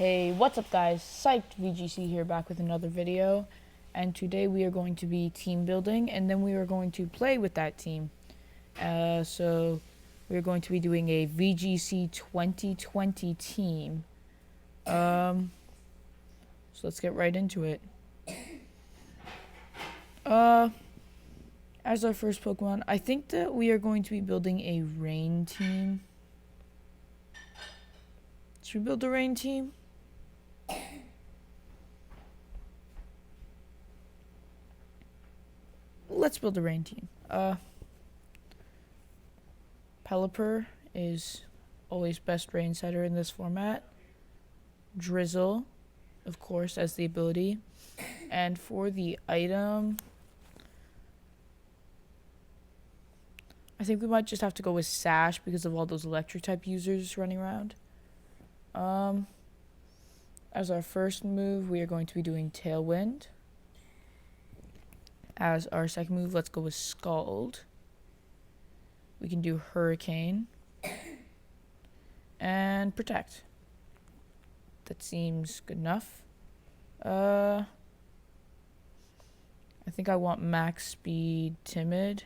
Hey, what's up guys? Psyched VGC here, back with another video. And today we are going to be team building, and then we are going to play with that team. So we're going to be doing a VGC 2020 team. So let's get right into it. As our first Pokemon, I think that we are going to be building a rain team. Should we build a rain team? Let's build a rain team. Pelipper is always best rain setter in this format. Drizzle, of course, as the ability. And for the item, I think we might just have to go with Sash because of all those electric type users running around. As our first move, we are going to be doing Tailwind. As our second move, let's go with Scald. We can do Hurricane. And Protect. That seems good enough. I think I want max speed Timid.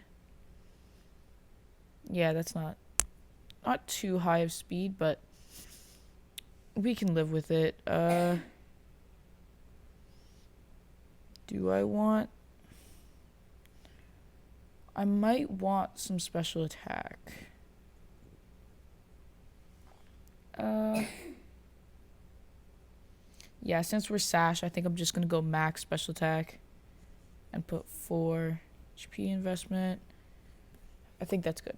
Yeah, that's not too high of speed, but we can live with it. Do I want... I might want some special attack. Yeah, since we're Sash, I think I'm just gonna go max special attack and put 4 HP investment. I think that's good.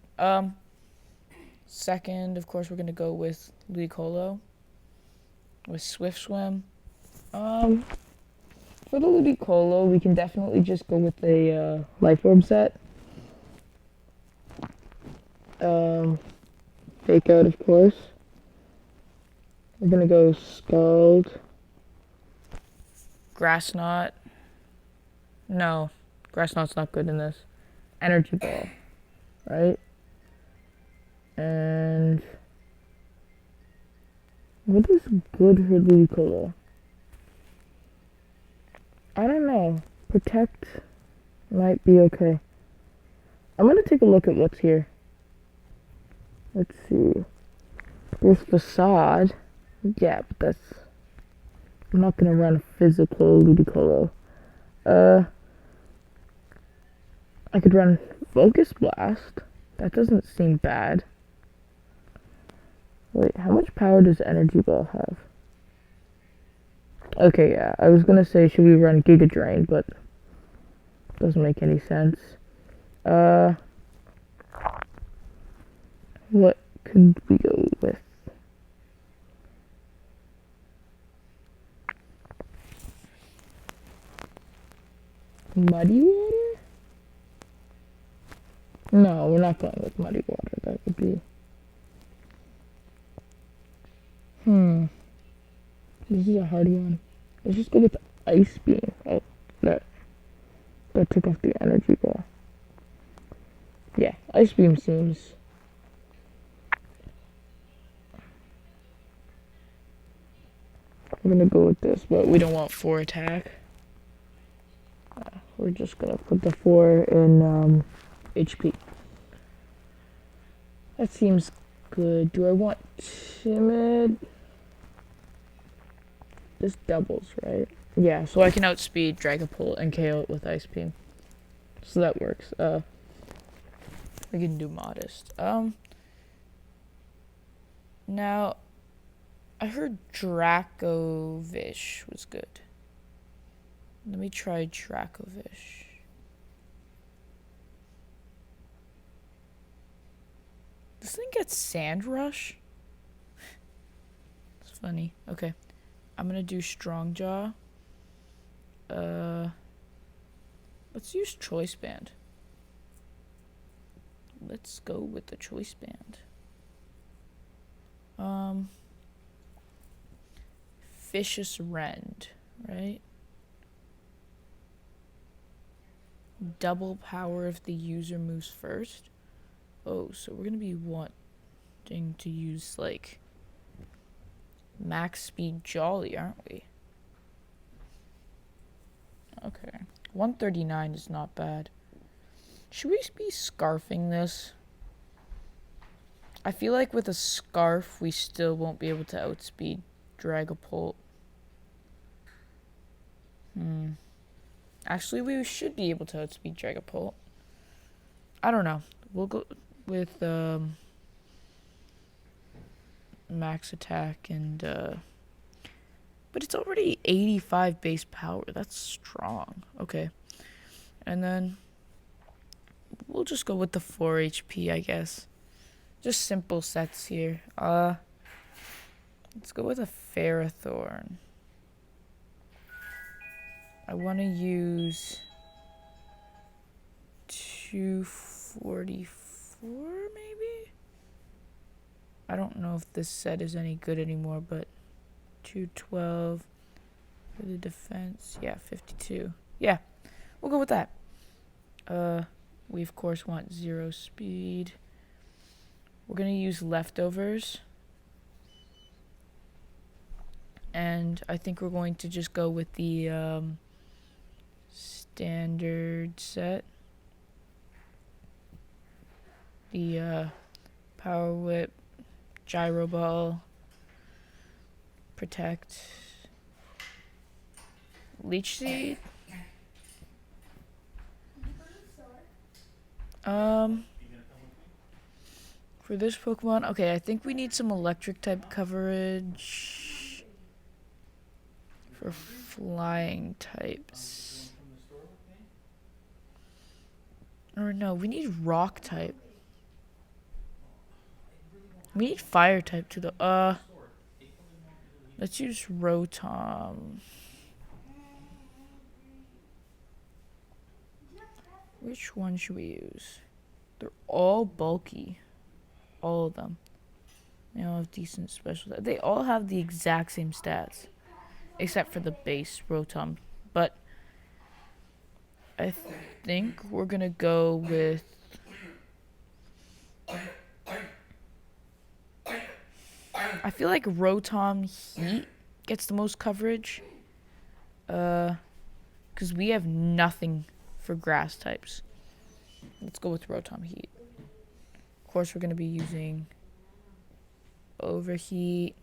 Second, of course, we're gonna go with Ludicolo with Swift Swim. For the Ludicolo, we can definitely just go with a Life Orb set. Fake Out, of course. We're gonna go Scald. Grass Knot. No, Grass Knot's not good in this. Energy Ball, right? And what is good for Ludicolo? I don't know. Protect might be okay. I'm gonna take a look at what's here. Let's see. There's Facade. Yeah, but that's... I'm not gonna run physical Ludicolo. I could run Focus Blast. That doesn't seem bad. Wait, how much power does Energy Ball have? Okay, yeah. I was gonna say, should we run Giga Drain, but doesn't make any sense. What could we go with? Muddy Water? No, we're not going with Muddy Water. That would be... This is a hard one. Let's just go with Ice Beam. Oh, that took off the Energy Ball. Yeah, Ice Beam seems... We're gonna go with this, but we don't want 4 attack. We're just gonna put the 4 in HP. That seems good. Do I want Timid? This doubles, right? Yeah, so I can outspeed Dragapult and KO it with Ice Beam. So that works. We can do Modest. Now, I heard Dracovish was good. Let me try Dracovish. This thing gets Sand Rush? It's funny. Okay. I'm gonna do Strong Jaw. Let's use Choice Band. Let's go with the Choice Band. Vicious Rend, right? Double power if the user moves first. Oh, so we're gonna be wanting to use like max speed Jolly, aren't we? Okay. 139 is not bad. Should we be scarfing this? I feel like with a scarf, we still won't be able to outspeed Dragapult. Actually, we should be able to outspeed Dragapult. I don't know. We'll go with max attack and but it's already 85 base power. That's strong. Okay. And then we'll just go with the 4 HP, I guess. Just simple sets here. Let's go with a Ferrothorn. I want to use 244 maybe? I don't know if this set is any good anymore, but 212 for the defense. Yeah, 52. Yeah, we'll go with that. We of course want 0 speed. We're going to use leftovers. And I think we're going to just go with the standard set. The Power Whip, Gyro Ball, Protect, Leech Seed. For this Pokemon, okay, I think we need some electric type coverage for flying types. Or no, we need rock type. We need fire type too though. Let's use Rotom. Which one should we use? They're all bulky. All of them. They all have decent special. They all have the exact same stats. Except for the base Rotom. But I think we're going to go with... I feel like Rotom Heat gets the most coverage. Because we have nothing for grass types. Let's go with Rotom Heat. Of course, we're going to be using Overheat.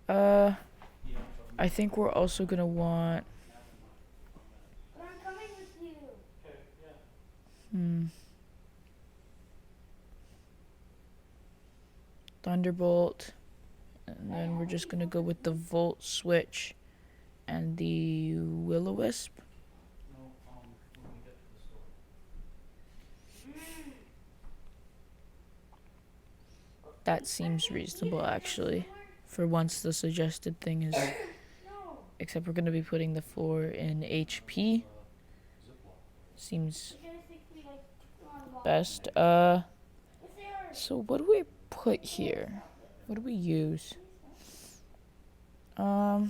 I think we're also going to want... But I'm coming with you. Thunderbolt. And then we're just going to go with the Volt Switch and the Will-O-Wisp. That seems reasonable, actually. For once, the suggested thing is... Except we're going to be putting the 4 in HP. Seems best. So what do we put here? What do we use? I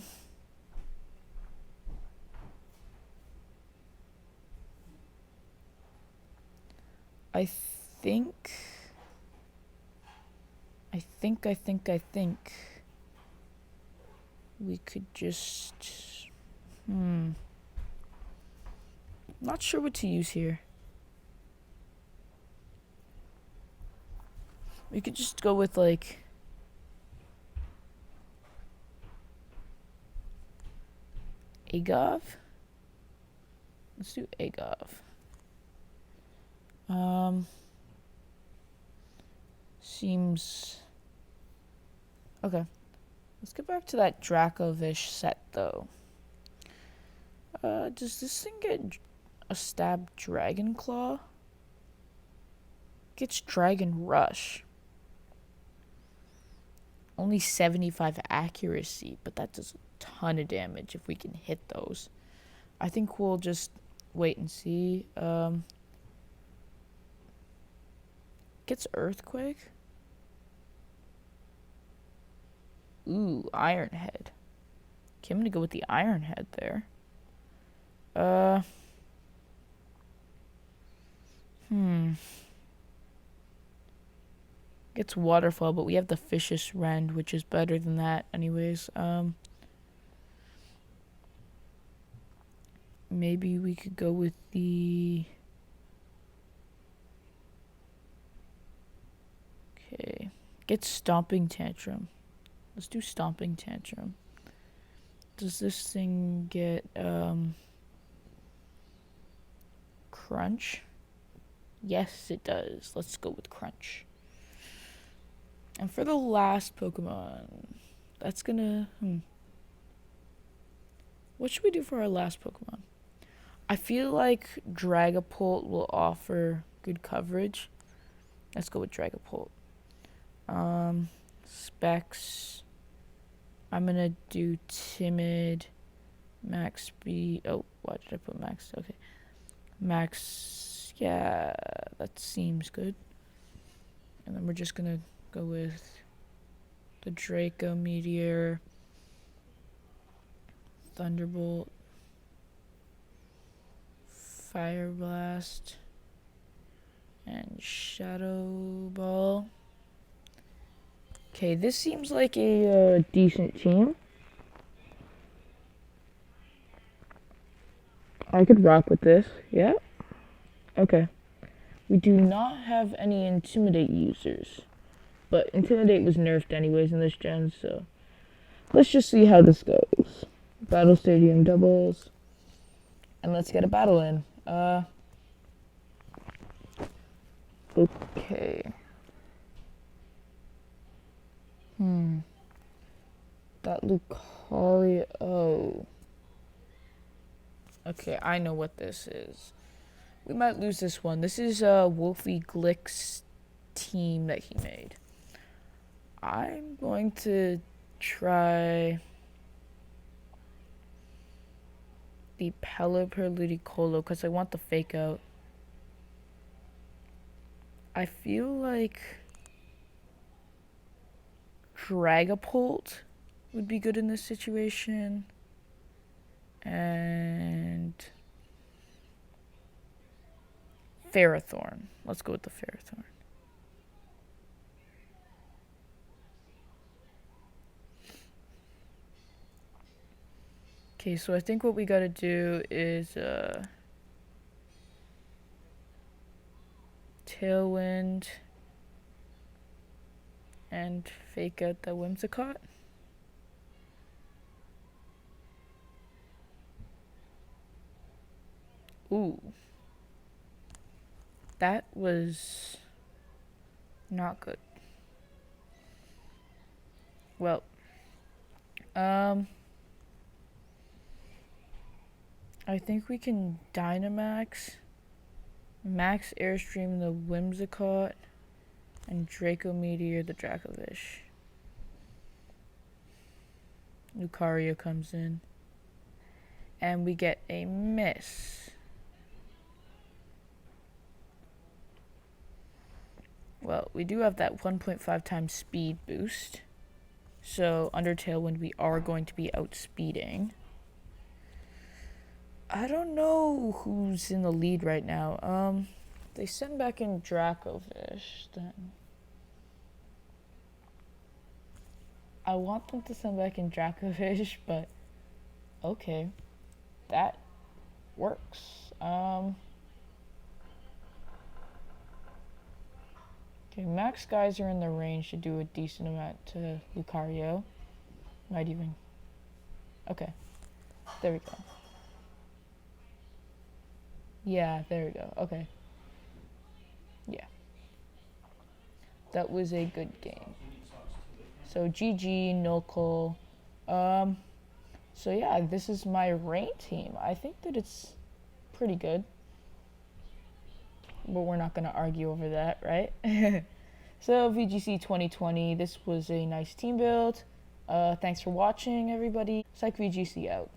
think we could just not sure what to use here. We could just go with like Agov. Let's do Agov. Seems okay. Let's get back to that Dracovish set though. Does this thing get a stab Dragon Claw? Gets Dragon Rush. Only 75 accuracy, but that does a ton of damage if we can hit those. I think we'll just wait and see. Gets Earthquake. Ooh, Iron Head. Okay, I'm gonna go with the Iron Head there. Gets waterfall, but we have the Fishious Rend, which is better than that anyways. Maybe we could go with the... Okay. Get Stomping Tantrum. Let's do Stomping Tantrum. Does this thing get, Crunch? Yes, it does. Let's go with Crunch. And for the last Pokemon, that's gonna... What should we do for our last Pokemon? I feel like Dragapult will offer good coverage. Let's go with Dragapult. Specs. I'm gonna do Timid. Max speed. Oh, why did I put max? Okay. Max. Yeah, that seems good. And then we're just gonna go with the Draco Meteor. Thunderbolt. Fire Blast. And Shadow Ball. Okay, this seems like a decent team. I could rock with this. Yeah. Okay. We do not have any Intimidate users. But Intimidate was nerfed anyways in this gen, so... Let's just see how this goes. Battle Stadium doubles. And let's get a battle in. Okay. That Lucario... Oh. Okay, I know what this is. We might lose this one. This is Wolfie Glick's team that he made. I'm going to try the Pelipper Ludicolo because I want the fake out. I feel like Dragapult would be good in this situation. And Ferrothorn. Let's go with the Ferrothorn. Okay, so I think what we gotta do is Tailwind and fake out the Whimsicott. Ooh. That was not good. Well, I think we can Dynamax, Max Airstream the Whimsicott, and Draco Meteor the Dracovish. Lucario comes in. And we get a miss. Well, we do have that 1.5 times speed boost. So under Tailwind we are going to be outspeeding. I don't know who's in the lead right now. They send back in Dracovish then. I want them to send back in Dracovish, but okay. That works. Okay, Max guys are in the range to do a decent amount to Lucario. Might even... Okay. There we go. Yeah, there we go. Okay. Yeah. That was a good game. So GG, Nilco. So yeah, this is my rain team. I think that it's pretty good. But we're not going to argue over that, right? So VGC 2020, this was a nice team build. Thanks for watching, everybody. Psych VGC out.